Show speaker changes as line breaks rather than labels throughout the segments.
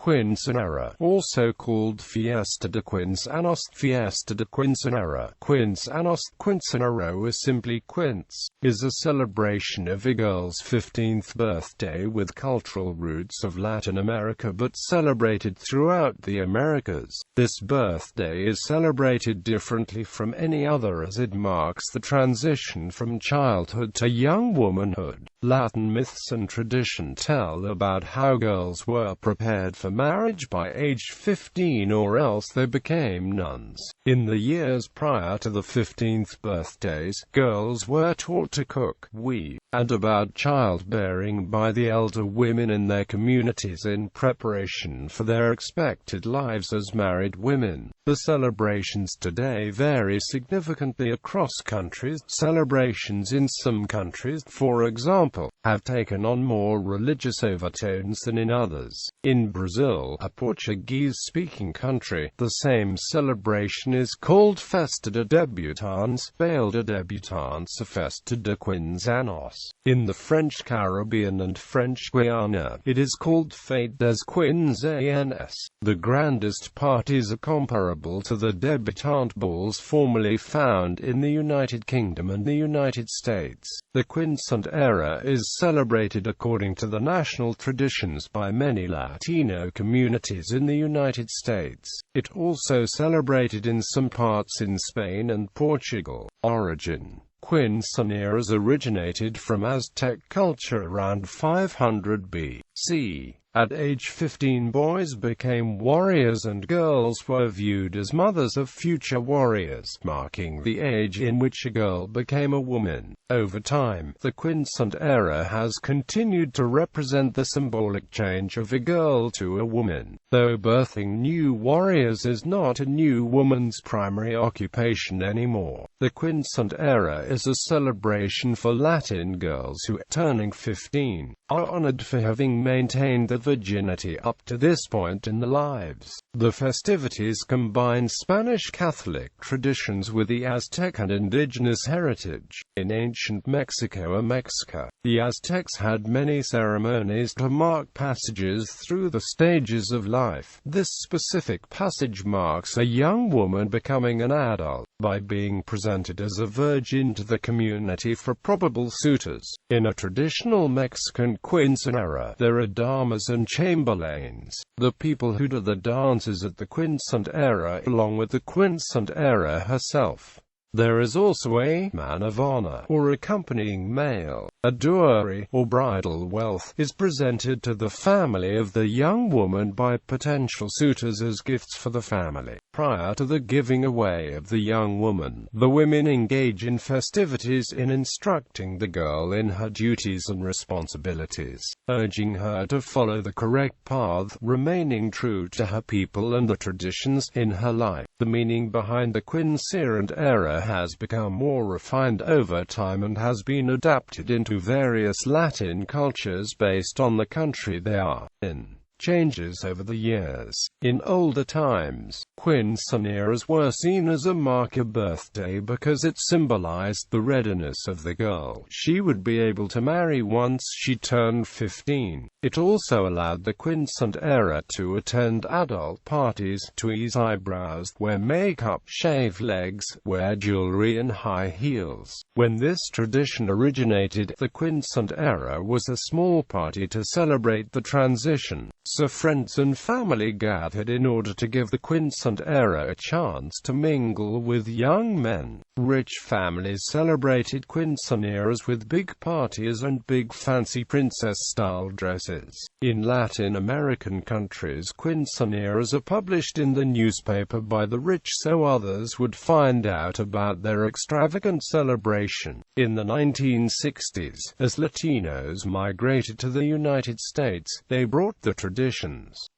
Quinceañera, also called Fiesta de Quinceaños, Fiesta de Quinceañera, Quinceaños, Quinceañero or simply Quince, is a celebration of a girl's 15th birthday with cultural roots of Latin America but celebrated throughout the Americas. This birthday is celebrated differently from any other as it marks the transition from childhood to young womanhood. Latin myths and tradition tell about how girls were prepared for marriage by age 15 or else they became nuns. In the years prior to the 15th birthdays, girls were taught to cook, weave, and about childbearing by the elder women in their communities in preparation for their expected lives as married women. The celebrations today vary significantly across countries. Celebrations in some countries, for example, have taken on more religious overtones than in others. In Brazil, a Portuguese-speaking country, the same celebration is called Festa de Debutantes, Baile de Debutantes, or Festa de Quinceaños. In the French Caribbean and French Guiana, it is called Fête des Quinceañeros. The grandest parties are comparable to the debutante balls formerly found in the United Kingdom and the United States. The Quinceañera is celebrated according to the national traditions by many Latino communities in the United States. It also celebrated in some parts in Spain and Portugal. Origin: Quinceañeras originated from Aztec culture around 500 BC. At age 15, boys became warriors and girls were viewed as mothers of future warriors, marking the age in which a girl became a woman. Over time, the Quinceañera has continued to represent the symbolic change of a girl to a woman, though birthing new warriors is not a new woman's primary occupation anymore. The Quinceañera is a celebration for Latin girls who, turning 15, are honored for having maintained their virginity up to this point in their lives. The festivities combine Spanish Catholic traditions with the Aztec and indigenous heritage. In ancient Mexico, the Aztecs had many ceremonies to mark passages through the stages of life. This specific passage marks a young woman becoming an adult by being presented as a virgin to the community for probable suitors. In a traditional Mexican quinceañera, there are damas and chamberlains, the people who do the dances at the Quinceañera, along with the Quinceañera herself. There is also a man of honor, or accompanying male. A dowry, or bridal wealth, is presented to the family of the young woman by potential suitors as gifts for the family. Prior to the giving away of the young woman, the women engage in festivities in instructing the girl in her duties and responsibilities, urging her to follow the correct path, remaining true to her people and the traditions in her life. The meaning behind the Quinceañera has become more refined over time and has been adapted into various Latin cultures based on the country they are in. Changes over the years. In older times, quinceañeras were seen as a mark of birthday because it symbolized the readiness of the girl. She would be able to marry once she turned 15. It also allowed the quinceañera to attend adult parties, tweeze eyebrows, wear makeup, shave legs, wear jewelry and high heels. When this tradition originated, the quinceañera was a small party to celebrate the transition. So friends and family gathered in order to give the quinceañera a chance to mingle with young men. Rich families celebrated quinceañeras with big parties and big fancy princess-style dresses. In Latin American countries, quinceañeras are published in the newspaper by the rich so others would find out about their extravagant celebration. In the 1960s, as Latinos migrated to the United States, they brought the traditions.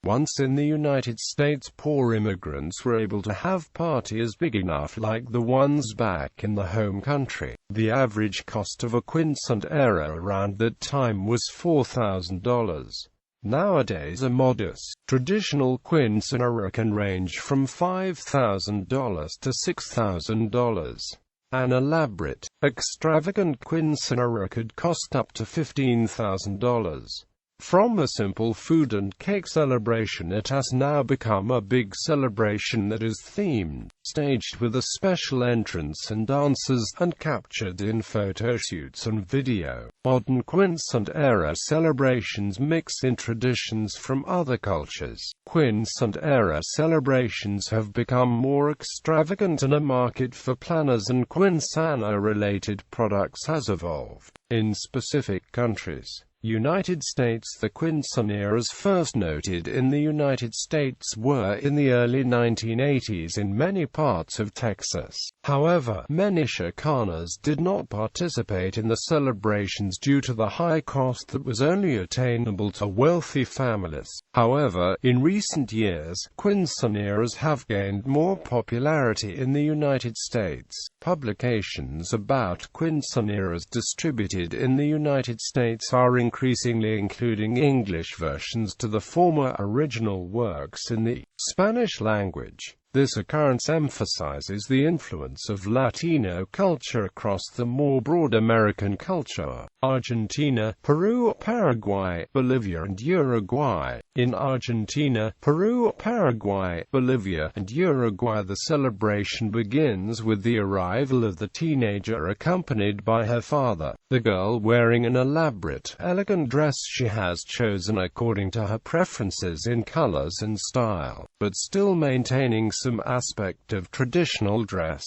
Once in the United States, poor immigrants were able to have parties big enough like the ones back in the home country. The average cost of a quinceañera around that time was $4,000. Nowadays a modest, traditional quinceañera can range from $5,000 to $6,000. An elaborate, extravagant quinceañera could cost up to $15,000. From a simple food and cake celebration, it has now become a big celebration that is themed, staged with a special entrance and dancers, and captured in photoshoots and video. Modern quinceañera celebrations mix in traditions from other cultures. Quinceañera celebrations have become more extravagant, and a market for planners and quinceañera-related products has evolved. In specific countries, United States, the quinceañeras first noted in the United States were in the early 1980s in many parts of Texas. However, many Chicanas did not participate in the celebrations due to the high cost that was only attainable to wealthy families. However, in recent years, quinceañeras have gained more popularity in the United States. Publications about quinceañeras distributed in the United States are increasingly including English versions to the former original works in the Spanish language. This occurrence emphasizes the influence of Latino culture across the more broad American culture. Argentina, Peru, Paraguay, Bolivia and Uruguay. In Argentina, Peru, Paraguay, Bolivia and Uruguay, the celebration begins with the arrival of the teenager accompanied by her father, the girl wearing an elaborate, elegant dress she has chosen according to her preferences in colors and style, but still maintaining some aspect of traditional dress.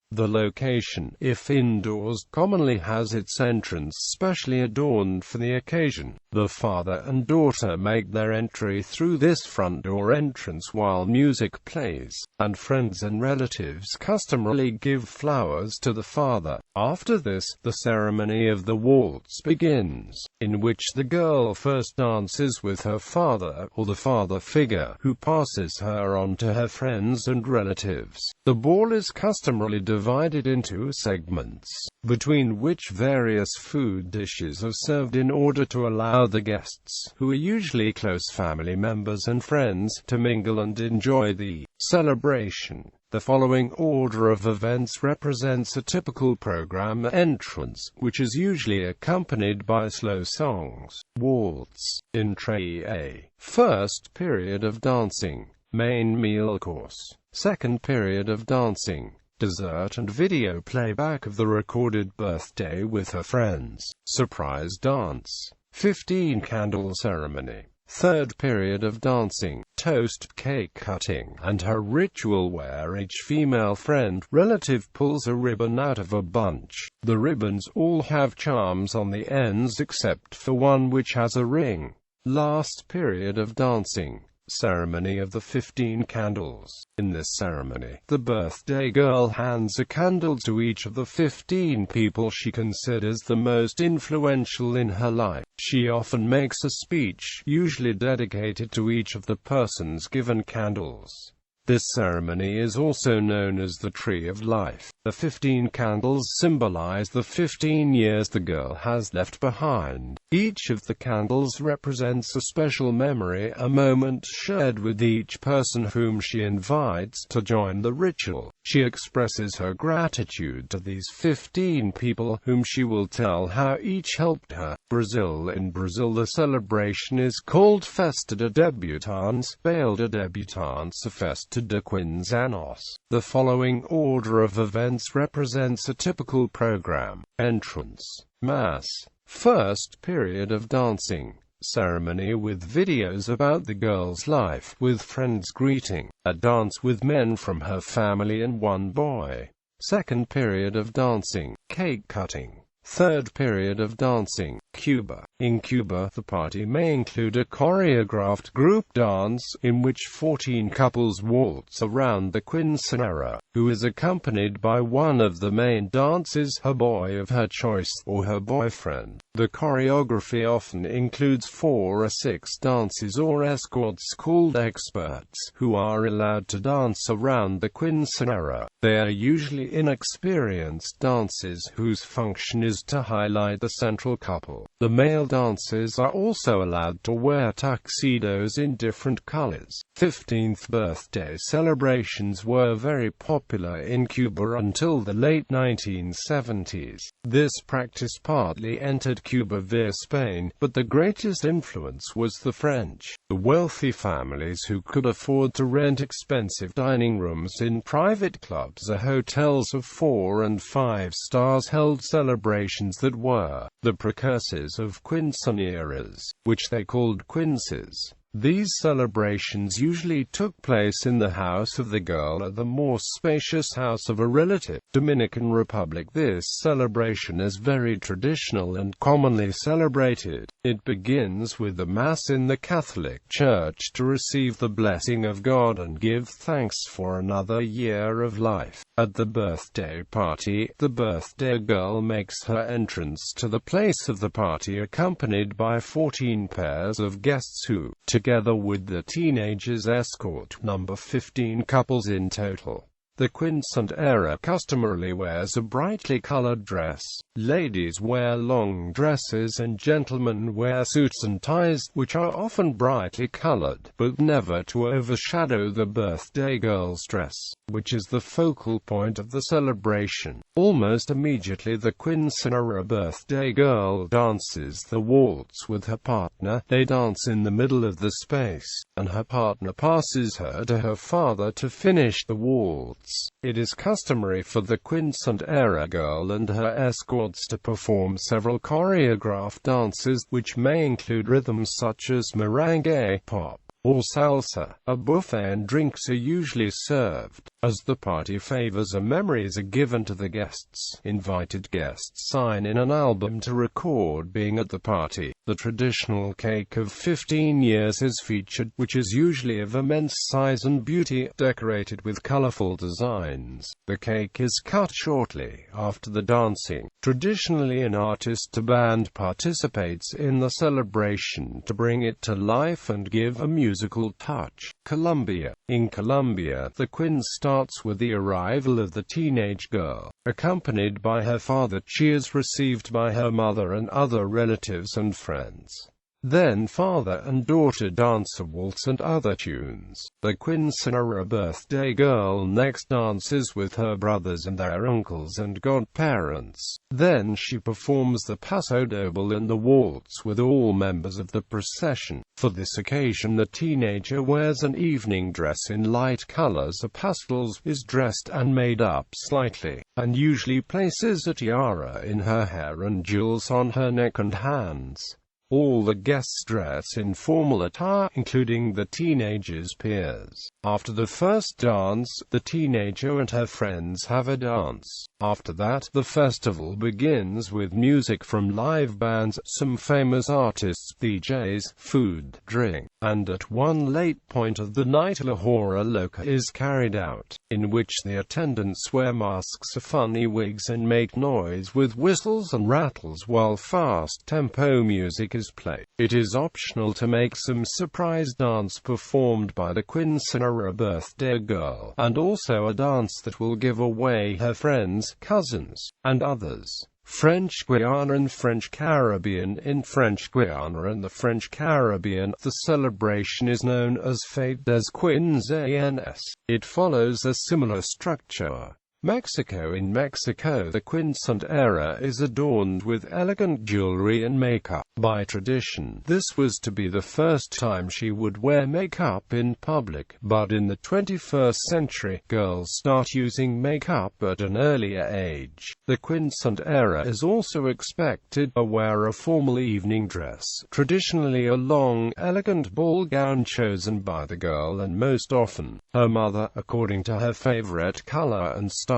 The location, if indoors, commonly has its entrance specially adorned for the occasion. The father and daughter make their entry through this front door entrance while music plays, and friends and relatives customarily give flowers to the father. After this, the ceremony of the waltz begins, in which the girl first dances with her father, or the father figure, who passes her on to her friends and relatives. The ball is customarily divided into segments, between which various food dishes are served in order to allow the guests, who are usually close family members and friends, to mingle and enjoy the celebration. The following order of events represents a typical program: entrance, which is usually accompanied by slow songs. Waltz. Entree A. First period of dancing. Main meal course. Second period of dancing. Dessert and video playback of the recorded birthday with her friends. Surprise dance. 15 candle ceremony. Third period of dancing. Toast, cake cutting, and her ritual where each female friend, relative pulls a ribbon out of a bunch. The ribbons all have charms on the ends except for one which has a ring. Last period of dancing. Ceremony of the 15 candles. In this ceremony, the birthday girl hands a candle to each of the 15 people she considers the most influential in her life. She often makes a speech, usually dedicated to each of the persons given candles. This ceremony is also known as the Tree of Life. The 15 candles symbolize the 15 years the girl has left behind. Each of the candles represents a special memory, a moment shared with each person whom she invites to join the ritual. She expresses her gratitude to these 15 people, whom she will tell how each helped her. Brazil. In Brazil, the celebration is called Festa de Debutantes, Baile de Debutantes, or Festa de Quinceañeros. The following order of events represents a typical program. Entrance. Mass. First period of dancing. Ceremony with videos about the girl's life, with friends greeting. A dance with men from her family and one boy. Second period of dancing. Cake cutting. Third period of dancing. Cuba. In Cuba, the party may include a choreographed group dance, in which 14 couples waltz around the quinceañera, who is accompanied by one of the main dancers, her boy of her choice, or her boyfriend. The choreography often includes 4 or 6 dancers or escorts called experts, who are allowed to dance around the quinceañera. They are usually inexperienced dancers whose function is to highlight the central couple. The male dancers are also allowed to wear tuxedos in different colors. 15th birthday celebrations were very popular in Cuba until the late 1970s. This practice partly entered Cuba via Spain, but the greatest influence was the French. The wealthy families who could afford to rent expensive dining rooms in private clubs or hotels of 4 and 5 stars held celebrations that were the precursors of quinceañeras, which they called quinces. These celebrations usually took place in the house of the girl at the more spacious house of a relative. Dominican Republic. This celebration is very traditional and commonly celebrated. It begins with the Mass in the Catholic Church to receive the blessing of God and give thanks for another year of life. At the birthday party, the birthday girl makes her entrance to the place of the party accompanied by 14 pairs of guests who, together with the teenagers, escort number 15 couples in total. The quinceañera customarily wears a brightly colored dress. Ladies wear long dresses and gentlemen wear suits and ties, which are often brightly colored, but never to overshadow the birthday girl's dress, which is the focal point of the celebration. Almost immediately the quinceañera birthday girl dances the waltz with her partner. They dance in the middle of the space, and her partner passes her to her father to finish the waltz. It is customary for the quinceañera girl and her escorts to perform several choreographed dances, which may include rhythms such as merengue, pop, or salsa. A buffet and drinks are usually served. As the party favors or memories are given to the guests, invited guests sign in an album to record being at the party. The traditional cake of 15 years is featured, which is usually of immense size and beauty, decorated with colorful designs. The cake is cut shortly after the dancing. Traditionally, an artist or band participates in the celebration to bring it to life and give a musical touch. Colombia. In Colombia, the quince starts with the arrival of the teenage girl. Accompanied by her father, she is received by her mother and other relatives and friends. Then father and daughter dance a waltz and other tunes. The quinceañera birthday girl next dances with her brothers and their uncles and godparents. Then she performs the paso doble and the waltz with all members of the procession. For this occasion, the teenager wears an evening dress in light colors or pastels, is dressed and made up slightly, and usually places a tiara in her hair and jewels on her neck and hands. All the guests dress in formal attire, including the teenager's peers. After the first dance, the teenager and her friends have a dance. After that, the festival begins with music from live bands, some famous artists, DJs, food, drink, and at one late point of the night La Hora Loca is carried out, in which the attendants wear masks or funny wigs and make noise with whistles and rattles while fast-tempo music is played. It is optional to make some surprise dance performed by the quinceañera birthday girl, and also a dance that will give away her friends, cousins, and others. French Guiana and French Caribbean. In French Guiana and the French Caribbean, the celebration is known as Fête des Quinceañeras. It follows a similar structure. Mexico. In Mexico, the quinceañera is adorned with elegant jewelry and makeup. By tradition, this was to be the first time she would wear makeup in public, but in the 21st century, girls start using makeup at an earlier age. The quinceañera is also expected to wear a formal evening dress, traditionally a long, elegant ball gown chosen by the girl and most often her mother, according to her favorite color and style.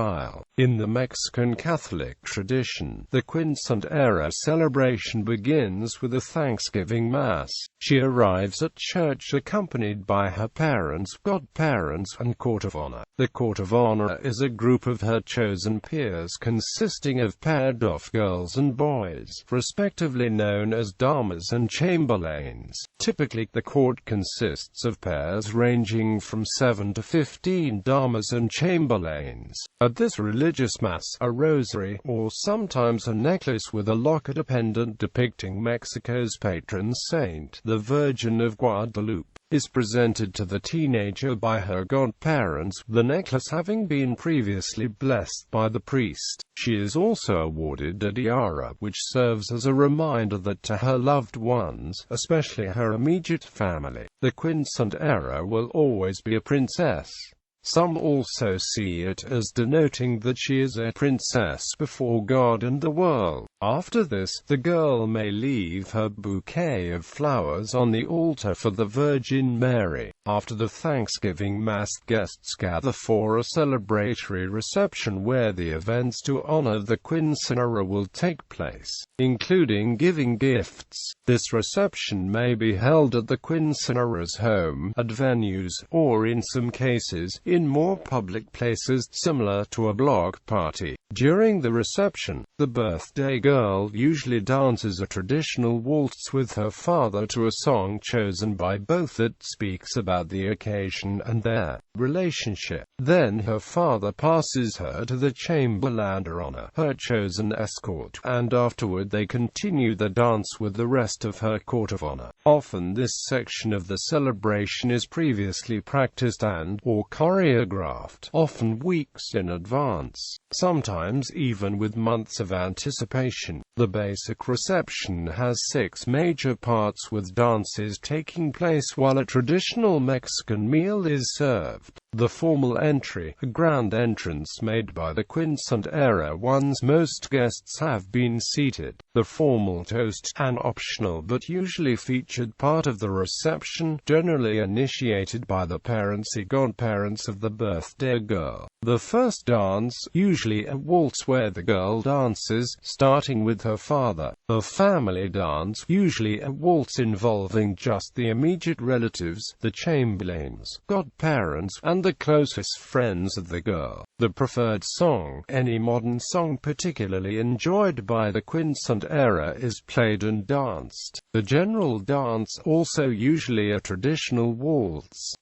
In the Mexican Catholic tradition, the quinceañera celebration begins with a Thanksgiving Mass. She arrives at church accompanied by her parents, godparents, and court of honor. The court of honor is a group of her chosen peers consisting of paired-off girls and boys, respectively known as damas and chamberlains. Typically, the court consists of pairs ranging from 7 to 15 damas and chamberlains. At this religious religious mass, a rosary, or sometimes a necklace with a locket pendant depicting Mexico's patron saint, the Virgin of Guadalupe, is presented to the teenager by her godparents, the necklace having been previously blessed by the priest. She is also awarded a tiara, which serves as a reminder that to her loved ones, especially her immediate family, the quinceañera will always be a princess. Some also see it as denoting that she is a princess before God and the world. After this, the girl may leave her bouquet of flowers on the altar for the Virgin Mary. After the Thanksgiving Mass, guests gather for a celebratory reception where the events to honor the quinceañera will take place, including giving gifts. This reception may be held at the quinceañera's home, at venues, or in some cases, in more public places, similar to a block party. During the reception, the birthday girl usually dances a traditional waltz with her father to a song chosen by both that speaks about the occasion and their relationship. Then her father passes her to the chamberlain to honor her chosen escort, and afterward they continue the dance with the rest of her court of honor. Often this section of the celebration is previously practiced and/or choreographed, often weeks in advance, sometimes even with months of anticipation. The basic reception has 6 major parts, with dances taking place while a traditional Mexican meal is served. The formal entry, a grand entrance made by the quinceañera once most guests have been seated. The formal toast, an optional but usually featured part of the reception, generally initiated by the parents or godparents of the birthday girl. The first dance, usually a waltz where the girl dances, starting with her father. The family dance, usually a waltz involving just the immediate relatives, the chamberlains, godparents, and the closest friends of the girl. The preferred song, any modern song particularly enjoyed by the quinceañera, is played and danced. The general dance, also usually a traditional waltz.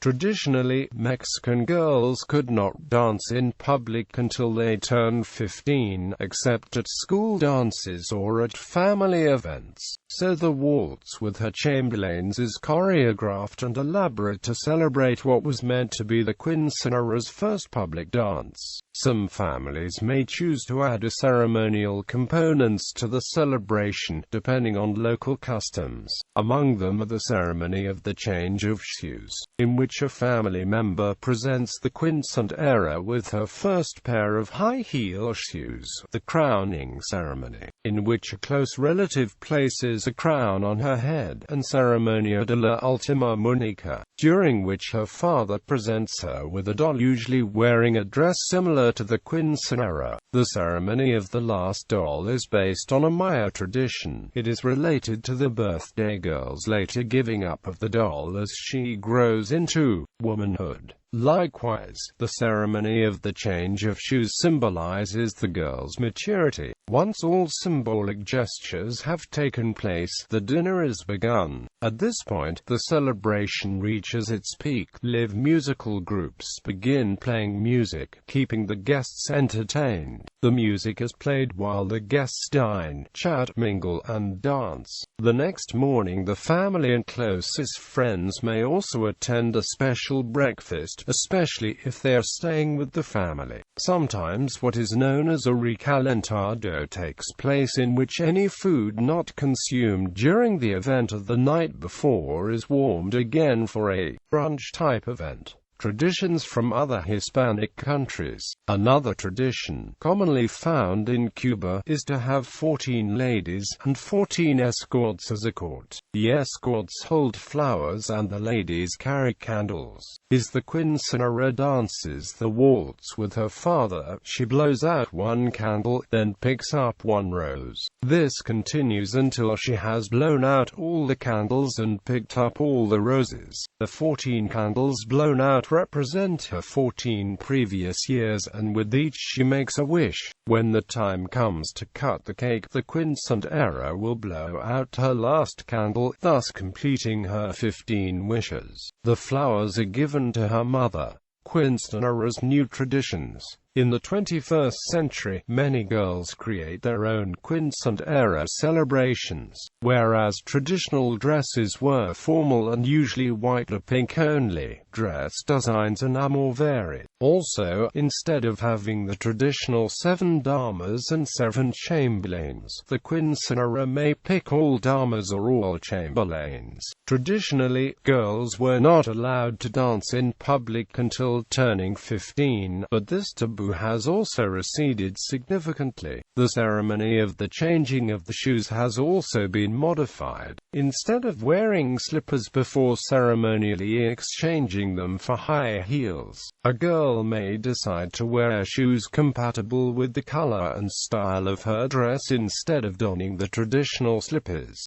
Traditionally, Mexican girls could not dance in public until they turned 15, except at school dances or at family events. So the waltz with her chamberlains is choreographed and elaborate to celebrate what was meant to be the quinceañera's first public dance. Some families may choose to add a ceremonial components to the celebration, depending on local customs. Among them are the ceremony of the change of shoes, in which a family member presents the quinceañera with her first pair of high-heel shoes; the crowning ceremony, in which a close relative places a crown on her head; and Ceremonia de la Última Muñeca, during which her father presents her with a doll, usually wearing a dress similar to the quinceañera. The ceremony of the last doll is based on a Maya tradition. It is related to the birthday girl's later giving up of the doll as she grows into womanhood. Likewise, the ceremony of the change of shoes symbolizes the girl's maturity. Once all symbolic gestures have taken place, the dinner is begun. At this point, the celebration reaches its peak. Live musical groups begin playing music, keeping the guests entertained. The music is played while the guests dine, chat, mingle, and dance. The next morning, the family and closest friends may also attend a special breakfast, especially if they are staying with the family. Sometimes what is known as a recalentado takes place, in which any food not consumed during the event of the night before is warmed again for a brunch-type event. Traditions from other Hispanic countries. Another tradition, commonly found in Cuba, is to have 14 ladies and 14 escorts as a court. The escorts hold flowers and the ladies carry candles. The quinceañera dances the waltz with her father. She blows out one candle, then picks up one rose. This continues until she has blown out all the candles and picked up all the roses. The 14 candles blown out represent her 14 previous years, and with each she makes a wish. When the time comes to cut the cake, the quinceañera will blow out her last candle, thus completing her 15 wishes. The flowers are given to her mother. Quinceañera's new traditions. In the 21st century, many girls create their own quinceañera celebrations. Whereas traditional dresses were formal and usually white or pink only, dress designs are now more varied. Also, instead of having the traditional 7 damas and 7 chamberlains, the quinceañera may pick all damas or all chamberlains. Traditionally, girls were not allowed to dance in public until turning 15, but this taboo has also receded significantly. The ceremony of the changing of the shoes has also been modified. Instead of wearing slippers before ceremonially exchanging them for high heels, a girl may decide to wear shoes compatible with the color and style of her dress instead of donning the traditional slippers.